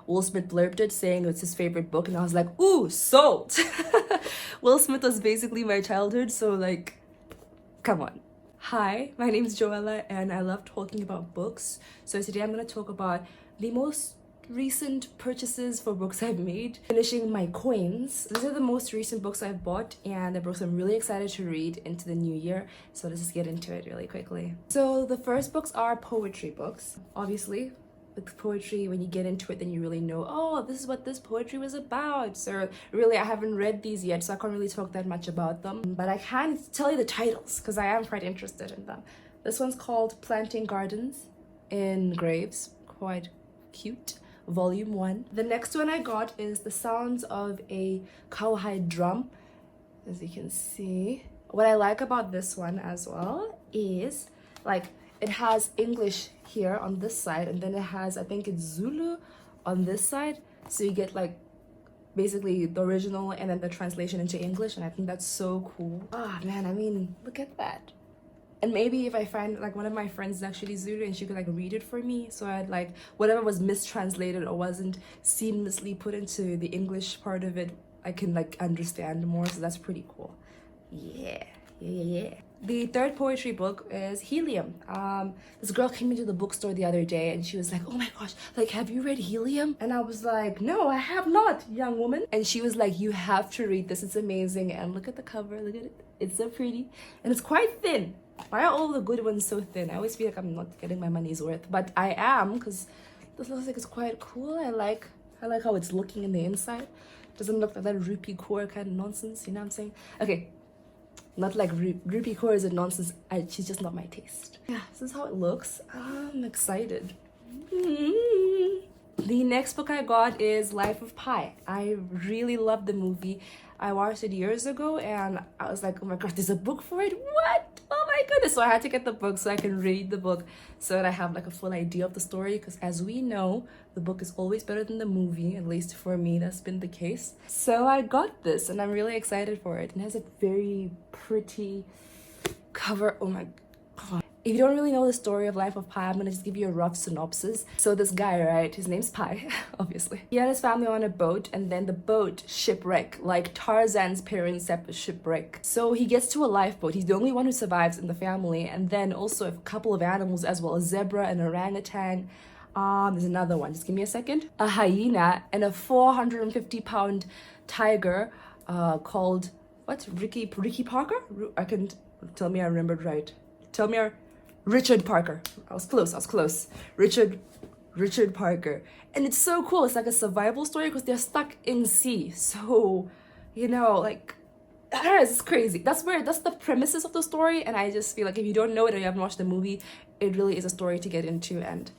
Will Smith blurbed it saying it's his favorite book, and I was like, ooh, sold. Will Smith was basically my childhood, so like, come on. Hi, my name is Joella and I love talking about books. So today I'm going to talk about the most recent purchases for books I've made. Finishing my coins. These are the most recent books I've bought and the books I'm really excited to read into the new year. So let's just get into it really quickly. So the first books are poetry books. Obviously, with poetry, when you get into it, then you really know, oh, this is what this poetry was about. So really, I haven't read these yet, so I can't really talk that much about them. But I can tell you the titles because I am quite interested in them. This one's called Planting Gardens in Graves. Quite cute. Volume 1. The next one I got is The Sounds of a Cowhide Drum. As you can see. What I like about this one as well is, like, it has English here on this side, and then it has, I think it's Zulu on this side. So you get like basically the original and then the translation into English, and I think that's so cool. Ah, man, I mean, look at that. And maybe if I find like one of my friends is actually Zulu and she could like read it for me, so I'd like whatever was mistranslated or wasn't seamlessly put into the English part of it, I can like understand more. So that's pretty cool. Yeah. The third poetry book is Helium. This girl came into the bookstore the other day and she was like, oh my gosh, like, have you read Helium? And I was like, no, I have not, young woman. And she was like, you have to read this, it's amazing. And look at the cover, look at it, it's so pretty. And it's quite thin. Why are all the good ones so thin? I always feel like I'm not getting my money's worth, but I am, because this looks like it's quite cool. I like how it's looking in the inside. Doesn't look like that rupee core kind of nonsense, you know what I'm saying? Okay. Not like rupee core is a nonsense. She's just not my taste. Yeah, this is how it looks. I'm excited. The next book I got is Life of Pi. I really loved the movie. I watched it years ago and I was like, oh my god, there's a book for it? What? Oh my goodness. So I had to get the book so I can read the book so that I have like a full idea of the story, because as we know, the book is always better than the movie. At least for me, that's been the case. So I got this and I'm really excited for it. And it has a very pretty cover. Oh my god. If you don't really know the story of Life of Pi, I'm gonna just give you a rough synopsis. So this guy, right, his name's Pi, obviously. He and his family on a boat, and then the boat shipwreck, like Tarzan's parents' shipwreck. So he gets to a lifeboat. He's the only one who survives in the family, and then also a couple of animals as well, a zebra, an orangutan. There's another one. Just give me a second. A hyena and a 450-pound tiger, called what? Ricky Parker? I can tell me I remembered right. Tell me Richard Parker. I was close. Richard Parker. And it's so cool. It's like a survival story because they're stuck in sea. So, you know, like, it's crazy. That's the premises of the story. And I just feel like if you don't know it or you haven't watched the movie, it really is a story to get into. And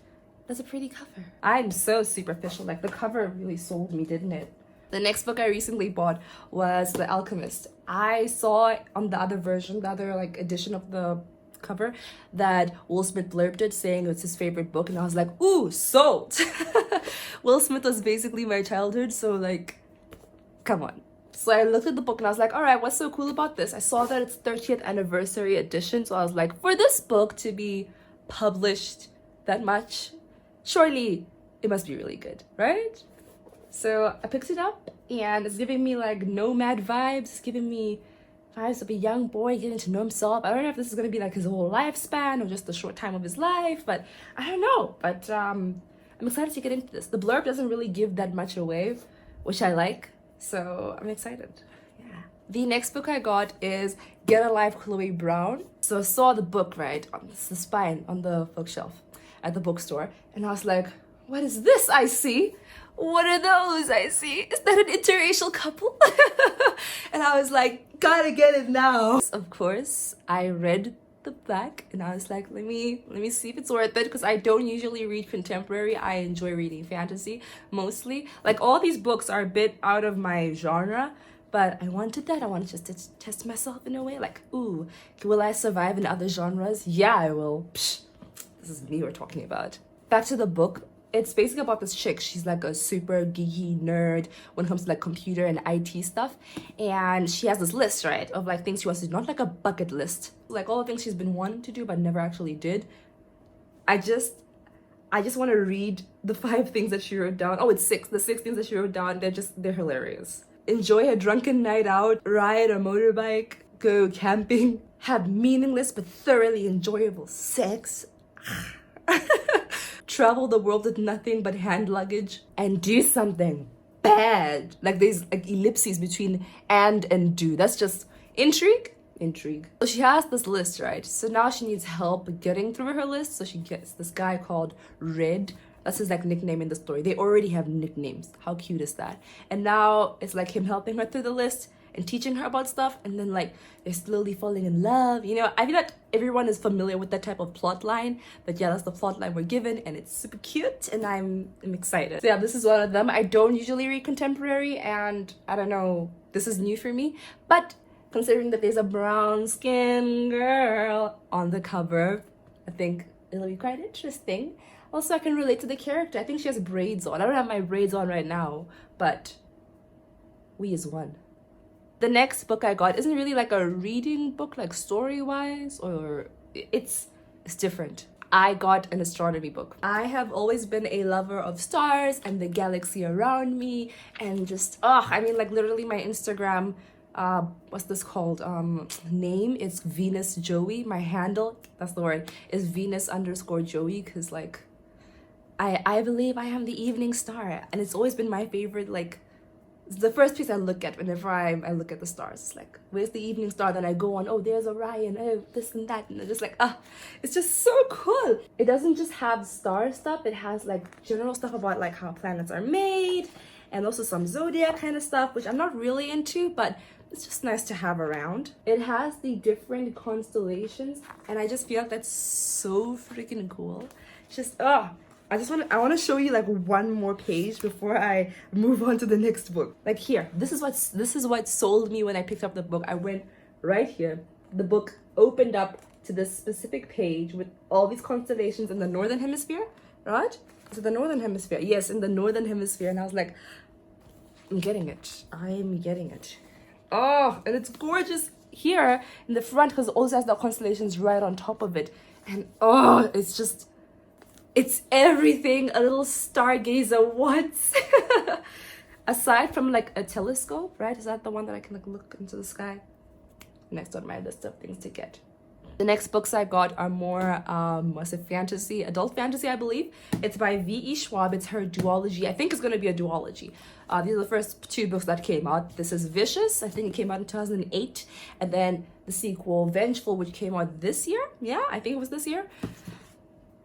that's a pretty cover. I'm so superficial. Like, the cover really sold me, didn't it? The next book I recently bought was The Alchemist. I saw on the other version, the other like edition of the cover, that Will Smith blurbed it saying it's his favorite book, and I was like, ooh, sold. Will Smith was basically my childhood, so like, come on. So I looked at the book and I was like, all right, what's so cool about this? I saw that it's 30th anniversary edition, so I was like, for this book to be published that much, surely it must be really good, right? So I picked it up and it's giving me like nomad vibes. It's giving me vibes of a young boy getting to know himself. I don't know if this is going to be like his whole lifespan or just a short time of his life, but I don't know. But I'm excited to get into this. The blurb doesn't really give that much away, which I like. So I'm excited. Yeah. The next book I got is Get a Life, Chloe Brown. So I saw the book, right, on the spine on the bookshelf at the bookstore. And I was like, what is this I see? What are those I see? Is that an interracial couple? And I was like, gotta get it now. Of course, I read the back and I was like, let me see if it's worth it, because I don't usually read contemporary. I enjoy reading fantasy mostly. Like, all these books are a bit out of my genre, but I wanted that. I wanted just to test myself in a way. Like, ooh, will I survive in other genres? Yeah, I will. Psh, this is me we're talking about. Back to the book. It's basically about this chick. She's like a super geeky nerd when it comes to like computer and IT stuff. And she has this list, right, of like things she wants to do. Not like a bucket list. Like all the things she's been wanting to do but never actually did. I I just want to read the 5 things that she wrote down. Oh, it's 6. The 6 things that she wrote down, they're hilarious. Enjoy a drunken night out, ride a motorbike, go camping, have meaningless but thoroughly enjoyable sex, travel the world with nothing but hand luggage, and do something bad. Like there's like ellipses between and do. That's just intrigue. So she has this list, right? So now she needs help getting through her list. So she gets this guy called Red. That's his like nickname in the story. They already have nicknames. How cute is that? And now it's like him helping her through the list and teaching her about stuff, and then like they're slowly falling in love. You know, I feel that everyone is familiar with that type of plot line, but yeah, that's the plot line we're given, and it's super cute, and I'm excited. So yeah, this is one of them. I don't usually read contemporary, and I don't know, this is new for me, but considering that there's a brown skin girl on the cover, I think it'll be quite interesting. Also, I can relate to the character. I think she has braids on. I don't have my braids on right now, but we is one. The next book I got isn't really like a reading book, like story-wise, or it's different. I got an astronomy book. I have always been a lover of stars and the galaxy around me, and just, I mean, like literally my Instagram, what's this called? Name is Venus Joey. My handle, that's the word, is Venus_Joey, because like, I believe I am the evening star, and it's always been my favorite, like, it's the first place I look at whenever I look at the stars. It's like, where's the evening star? Then I go on, oh, there's Orion, oh, this and that. And I'm just like, it's just so cool. It doesn't just have star stuff. It has like general stuff about like how planets are made, and also some zodiac kind of stuff, which I'm not really into, but it's just nice to have around. It has the different constellations, and I just feel like that's so freaking cool. Just, I want to show you like one more page before I move on to the next book. Like here, this is what sold me when I picked up the book. I went right here. The book opened up to this specific page with all these constellations in the northern hemisphere, right? Is it the northern hemisphere? Yes, in the northern hemisphere. And I was like, I'm getting it. Oh, and it's gorgeous here in the front because it also has the constellations right on top of it. And it's everything a little stargazer wants. Aside from like a telescope, right? Is that the one that I can like look into the sky? Next on my list of things to get. The next books I got are more fantasy, adult fantasy, I believe. It's by V.E. Schwab. It's her duology. I think it's going to be a duology. These are the first 2 books that came out. This is Vicious. I think it came out in 2008. And then the sequel, Vengeful, which came out this year. Yeah, I think it was this year.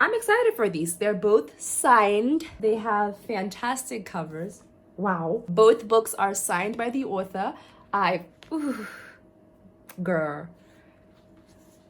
I'm excited for these. They're both signed. They have fantastic covers. Wow. Both books are signed by the author. Girl.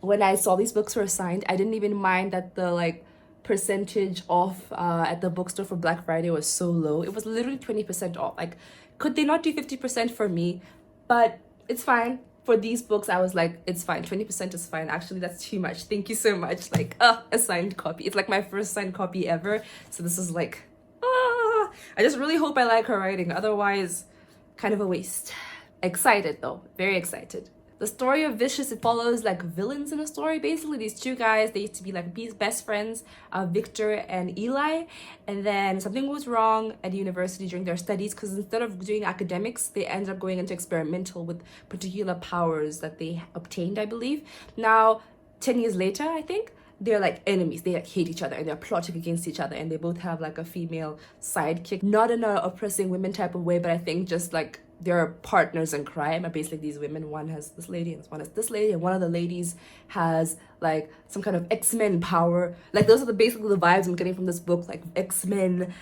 When I saw these books were signed, I didn't even mind that the like percentage off at the bookstore for Black Friday was so low. It was literally 20% off. Like, could they not do 50% for me? But it's fine. For these books, I was like, it's fine. 20% is fine. Actually, that's too much. Thank you so much. Like, a signed copy. It's like my first signed copy ever. So this is like, I just really hope I like her writing. Otherwise, kind of a waste. Excited though. Very excited. The story of Vicious, it follows like villains in a story. Basically, these 2 guys, they used to be like best friends, Victor and Eli. And then something goes wrong at university during their studies because instead of doing academics, they end up going into experimental with particular powers that they obtained, I believe. Now, 10 years later, I think, they're like enemies. They like hate each other and they're plotting against each other, and they both have like a female sidekick. Not in a oppressing women type of way, but I think just like they're partners in crime. And basically these women, one has this lady and one has this lady, and one of the ladies has like some kind of X-Men power. Like those are basically the vibes I'm getting from this book, like X-Men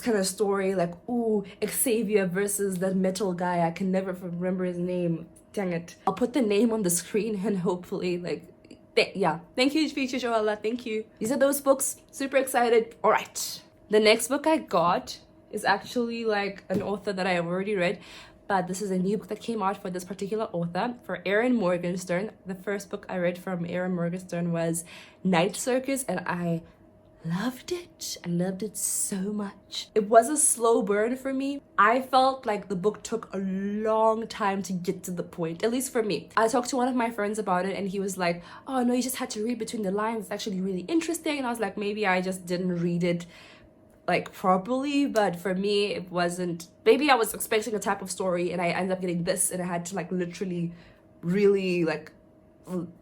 kind of story, like, ooh, Xavier versus that metal guy. I can never remember his name. Dang it. I'll put the name on the screen and hopefully like, yeah. Thank you, Feature Joella. Thank you. These are those books. Super excited. All right. The next book I got is actually like an author that I have already read, but this is a new book that came out for this particular author, for Erin Morgenstern. The first book I read from Erin Morgenstern was Night Circus, and I loved it. I loved it so much. It was a slow burn for me. I felt like the book took a long time to get to the point, at least for me. I talked to one of my friends about it and he was like, oh no, you just had to read between the lines. It's actually really interesting. And I was like, maybe I just didn't read it like properly, but for me it wasn't. Maybe I was expecting a type of story and I ended up getting this, and I had to like literally really like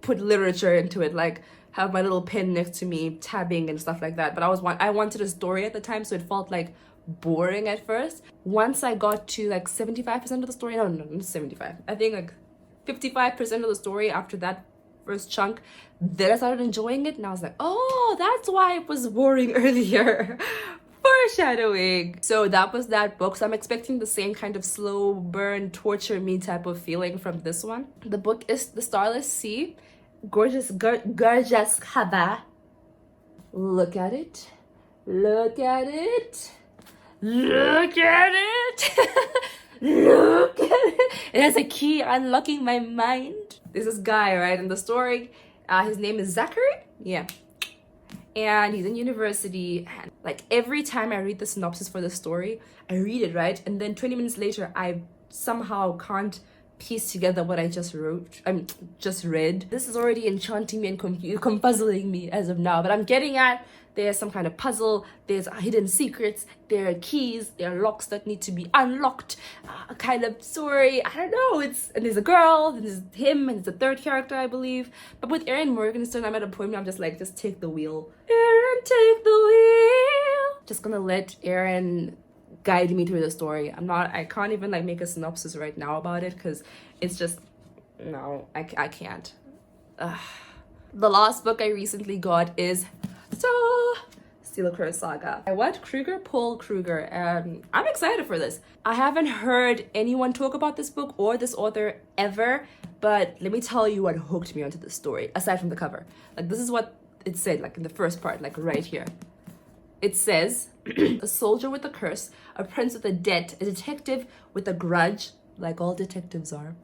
put literature into it, like have my little pen next to me tabbing and stuff like that. But I wanted a story at the time, so it felt like boring at first. Once I got to like 75% of the story, no, not 75, I think like 55% of the story after that first chunk, then I started enjoying it and I was like, oh, that's why it was boring earlier. Foreshadowing. So that was that book. So I'm expecting the same kind of slow burn, torture me type of feeling from this one. The book is The Starless Sea. Gorgeous cover. Look at it. Look at it. Look at it. Look at it. It has a key unlocking my mind. There's this guy, right, in the story. His name is Zachary. Yeah. And he's in university, and like every time I read the synopsis for the story, I read it, right, and then 20 minutes later I somehow can't piece together what I just read. This is already enchanting me and confuzzling me as of now, but I'm getting at there's some kind of puzzle, there's hidden secrets, there are keys, there are locks that need to be unlocked, a kind of story. I don't know. And there's a girl, and there's him, and there's a third character, I believe. But with Aaron Morgenstern, I'm at a point where I'm just like, just take the wheel. Aaron, take the wheel. Just gonna let Aaron guide me through the story. I can't even like make a synopsis right now about it because it's just, no, I can't. The last book I recently got is Steel Crow Saga. I watched Paul Kruger, and I'm excited for this. I haven't heard anyone talk about this book or this author ever, but let me tell you what hooked me onto this story, aside from the cover. Like, this is what it said, like in the first part, like right here. It says, a soldier with a curse, a prince with a debt, a detective with a grudge, like all detectives are,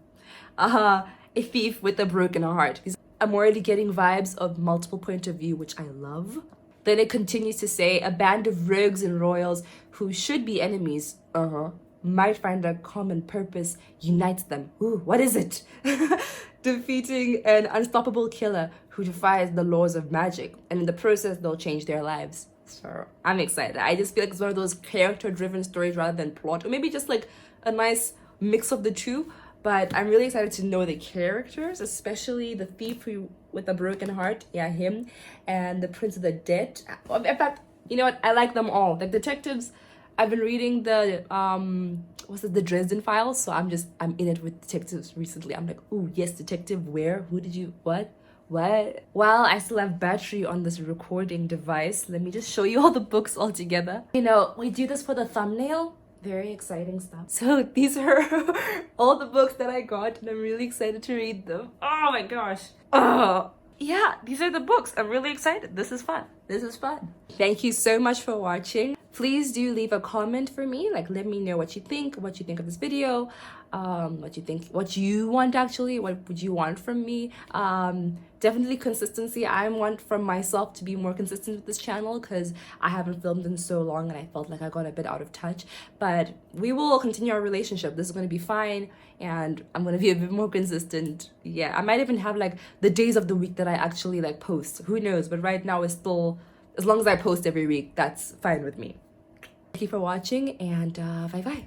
a thief with a broken heart. I'm already getting vibes of multiple point of view, which I love. Then it continues to say, a band of rogues and royals who should be enemies, might find a common purpose unites them. Ooh, what is it? Defeating an unstoppable killer who defies the laws of magic, and in the process they'll change their lives. So I'm excited. I just feel like it's one of those character-driven stories rather than plot, or maybe just like a nice mix of the two. But I'm really excited to know the characters, especially the thief with a broken heart, yeah, him, and the prince of the dead. In fact, you know what? I like them all. The detectives, I've been reading the the Dresden Files, so I'm in it with detectives recently. I'm like, ooh, yes, detective. Where? Who did you? What? While I still have battery on this recording device, let me just show you all the books all together. You know, we do this for the thumbnail. Very exciting stuff. So these are all the books that I got, and I'm really excited to read them. Oh my gosh. Oh yeah, these are the books. I'm really excited. This is fun. Thank you so much for watching. Please do leave a comment for me. Like, let me know what you think of this video, what you want actually, what would you want from me. Definitely consistency. I want from myself to be more consistent with this channel because I haven't filmed in so long and I felt like I got a bit out of touch. But we will continue our relationship. This is going to be fine, and I'm going to be a bit more consistent. Yeah, I might even have like the days of the week that I actually like post. Who knows? But right now it's still, as long as I post every week, that's fine with me. Thank you for watching, and bye bye.